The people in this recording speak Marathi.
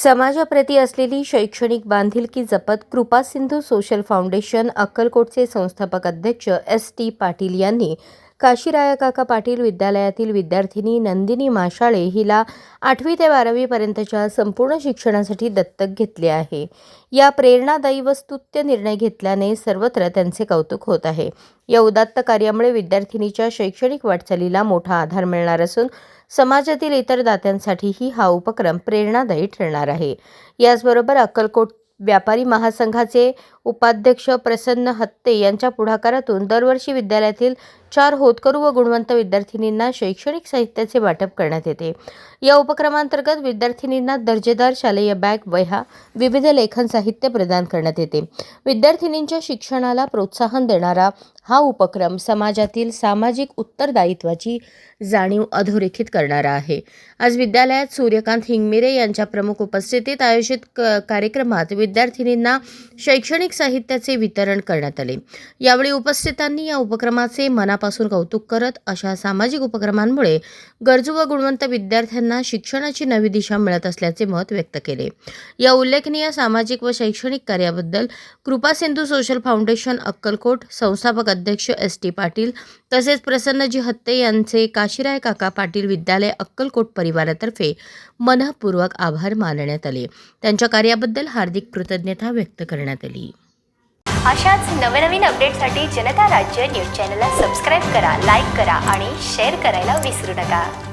समाजाप्रती असलेली शैक्षणिक बांधिलकी जपत कृपासिंधू सोशल फाउंडेशन अक्कलकोटचे संस्थापक अध्यक्ष S.T. पाटील यांनी काशीराया काका पाटील विद्यालयातील विद्यार्थिनी नंदिनी माशाळे हिला 8वी ते 12वी पर्यंतच्या संपूर्ण शिक्षणासाठी दत्तक घेतले आहे. या प्रेरणादायी व स्तुत्य निर्णय घेतल्याने सर्वत्र त्यांचे कौतुक होत आहे. या उदात्त कार्यामुळे विद्यार्थिनीच्या शैक्षणिक वाटचालीला मोठा आधार मिळणार असून समाजातील इतर दात्यांसाठीही हा उपक्रम प्रेरणादायी ठरणार आहे. याचबरोबर अक्कलकोट व्यापारी महासंघाचे उपाध्यक्ष प्रसन्न हत्ते यांच्या पुढाकारातून दरवर्षी विद्यालयातील 4 होतकरू व गुणवंत विद्यार्थिनींना शैक्षणिक साहित्याचे वाटप करण्यात येते. या उपक्रमांतर्गत विद्यार्थिनींना दर्जेदार शालेय बॅग, वह्या, विविध लेखन साहित्य प्रदान करण्यात येते. विद्यार्थिनींच्या शिक्षणाला प्रोत्साहन देणारा हा उपक्रम समाजातील सामाजिक उत्तरदायित्वाची जाणीव अधोरेखित करणारा आहे. आज विद्यालयात सूर्यकांत हिंगमिरे यांच्या प्रमुख उपस्थितीत आयोजित कार्यक्रमात विद्यार्थिनींना शैक्षणिक साहित्याचे वितरण करण्यात आले. यावेळी उपस्थितांनी या उपक्रमाचे मनापासून कौतुक करत अशा सामाजिक उपक्रमांमुळे गरजू व गुणवंत विद्यार्थ्यांना शिक्षणाची नवी दिशा मिळत असल्याचे मत व्यक्त केले. या उल्लेखनीय सामाजिक व शैक्षणिक कार्याबद्दल कृपासिंधू सोशल फाउंडेशन अक्कलकोट संस्थापक अध्यक्ष S.T. पाटील तसेच प्रसन्नजी हत्ते यांचे काशीराय काका पाटील विद्यालय अक्कलकोट परिवारातर्फे मनःपूर्वक आभार मानण्यात आले. त्यांच्या कार्याबद्दल हार्दिक कृतज्ञता व्यक्त करण्यात आली. अशाच नवनवीन अपडेटसाठी जनता राज्य न्यूज चॅनलला सबस्क्राईब करा, लाईक करा आणि शेअर करायला विसरू नका.